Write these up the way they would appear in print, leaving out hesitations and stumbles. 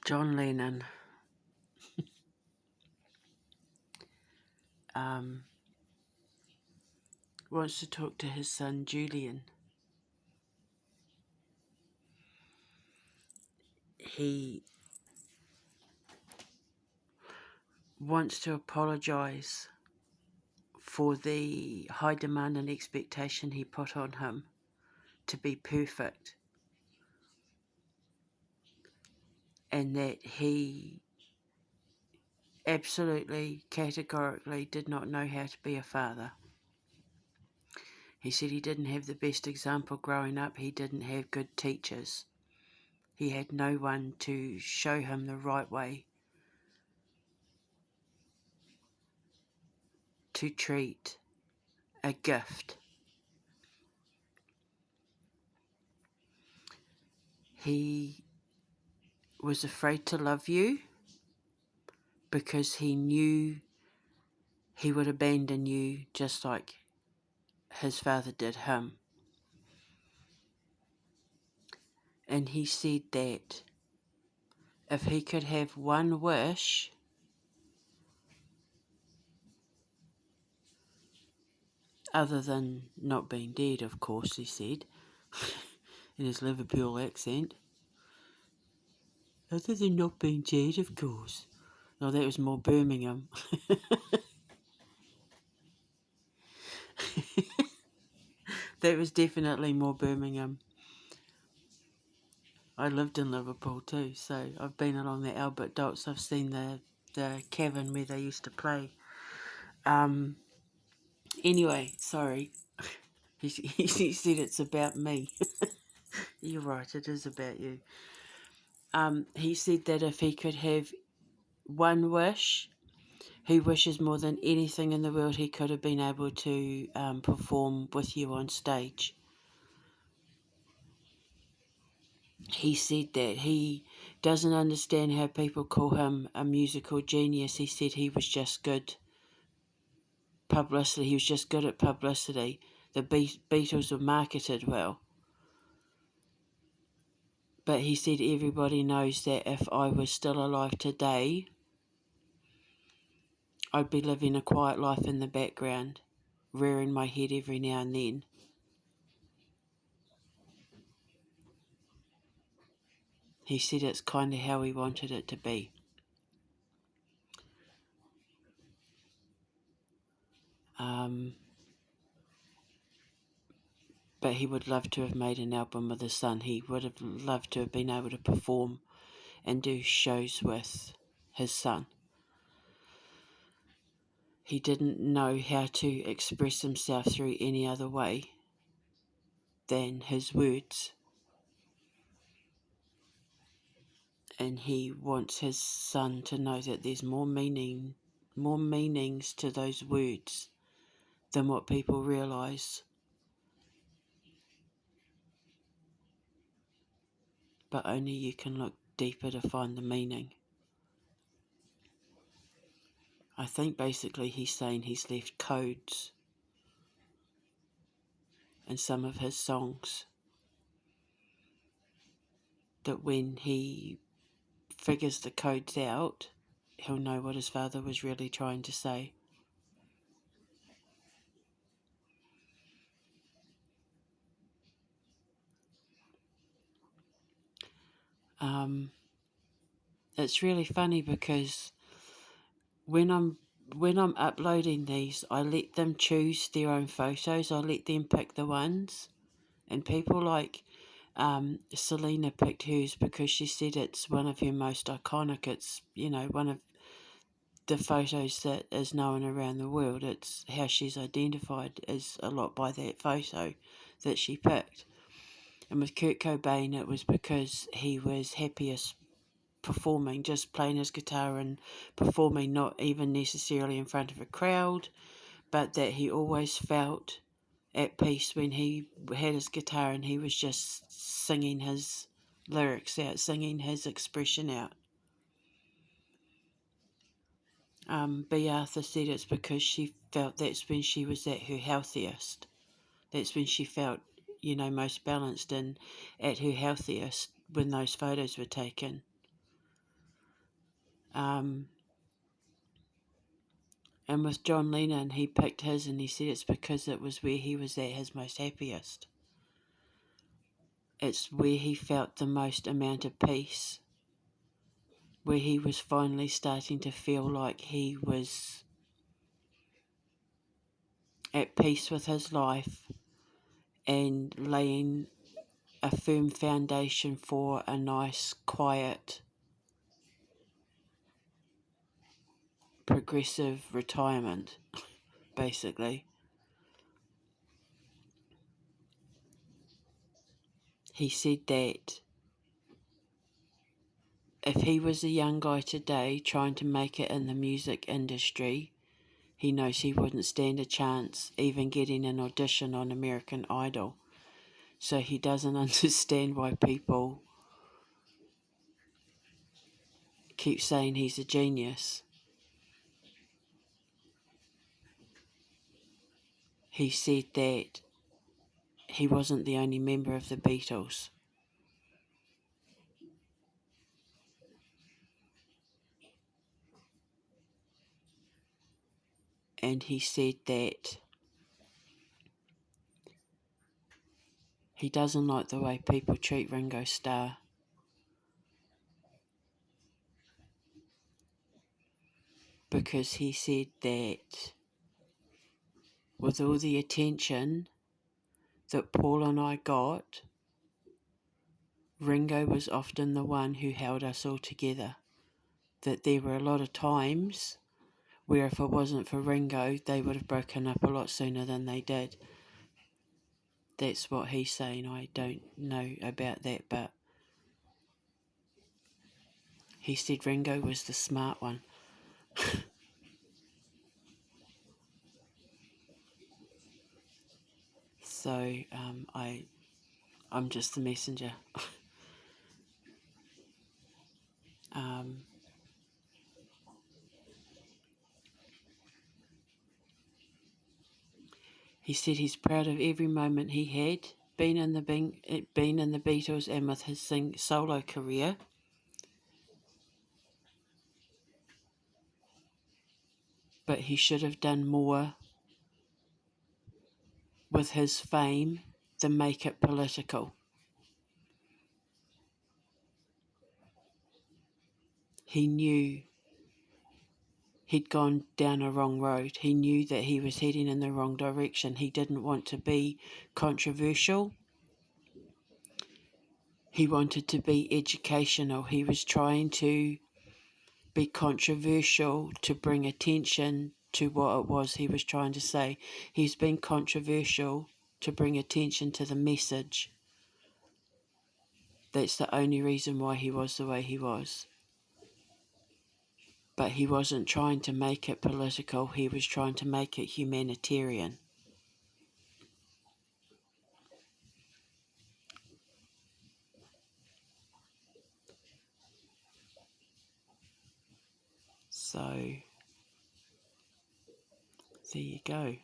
John Lennon wants to talk to his son Julian. He wants to apologise for the high demand and expectation he put on him to be perfect, and that he absolutely, categorically did not know how to be a father. He said he didn't have the best example growing up. He didn't have good teachers. He had no one to show him the right way to treat a gift. He was afraid to love you because he knew he would abandon you just like his father did him. And he said that if he could have one wish, other than not being dead, of course, he said, in his Liverpool accent. Other than not being dead, of course. No, that was more Birmingham. That was definitely more Birmingham. I lived in Liverpool too, so I've been along the Albert Docks. I've seen the cavern where they used to play. Anyway, sorry. He said it's about me. You're right, it is about you. He said that if he could have one wish, he wishes more than anything in the world he could have been able to perform with you on stage. He said that he doesn't understand how people call him a musical genius. He said he was just good publicity. He was just good at publicity. The Beatles were marketed well. But he said everybody knows that if I was still alive today, I'd be living a quiet life in the background, rearing my head every now and then. He said it's kind of how he wanted it to be. But he would love to have made an album with his son. He would have loved to have been able to perform and do shows with his son. He didn't know how to express himself through any other way than his words. And he wants his son to know that there's more meanings to those words than what people realise. But only you can look deeper to find the meaning. I think basically he's saying he's left codes in some of his songs that when he figures the codes out, he'll know what his father was really trying to say. It's really funny because when I'm uploading these, I let them choose their own photos. I let them pick the ones, and people like Selena picked hers because she said it's one of her most iconic. It's one of the photos that is known around the world. It's how she's identified is a lot by that photo that she picked. And with Kurt Cobain, it was because he was happiest performing, just playing his guitar and performing, not even necessarily in front of a crowd, but that he always felt at peace when he had his guitar and he was just singing his lyrics out, singing his expression out. B. Arthur said it's because she felt that's when she was at her healthiest. That's when she felt, most balanced and at her healthiest when those photos were taken. And with John Lennon, he picked his and he said it's because it was where he was at his most happiest. It's where he felt the most amount of peace, where he was finally starting to feel like he was at peace with his life and laying a firm foundation for a nice, quiet, progressive retirement, basically. He said that if he was a young guy today trying to make it in the music industry, he knows he wouldn't stand a chance even getting an audition on American Idol. So he doesn't understand why people keep saying he's a genius. He said that he wasn't the only member of the Beatles. And he said that he doesn't like the way people treat Ringo Starr. Because he said that with all the attention that Paul and I got, Ringo was often the one who held us all together. That there were a lot of times where if it wasn't for Ringo, they would have broken up a lot sooner than they did. That's what he's saying. I don't know about that, but he said Ringo was the smart one. So I'm just the messenger. He said he's proud of every moment he had been in the Beatles and with his solo career. But he should have done more with his fame than make it political. He knew he'd gone down a wrong road. He knew that he was heading in the wrong direction. He didn't want to be controversial. He wanted to be educational. He was trying to be controversial to bring attention to what it was he was trying to say. He's been controversial to bring attention to the message. That's the only reason why he was the way he was. But he wasn't trying to make it political, he was trying to make it humanitarian. So, there you go.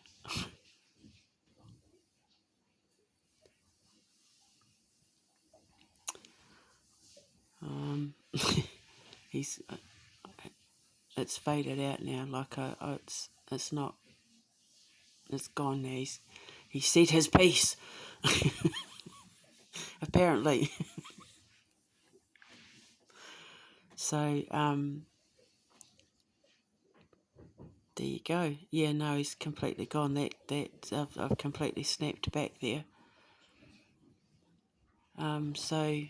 He's it's faded out now. Like it's not. It's gone now. He said his piece. Apparently. So there you go. Yeah, no, he's completely gone. I've completely snapped back there. So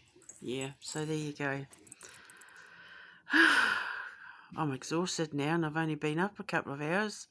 yeah. So there you go. I'm exhausted now, and I've only been up a couple of hours.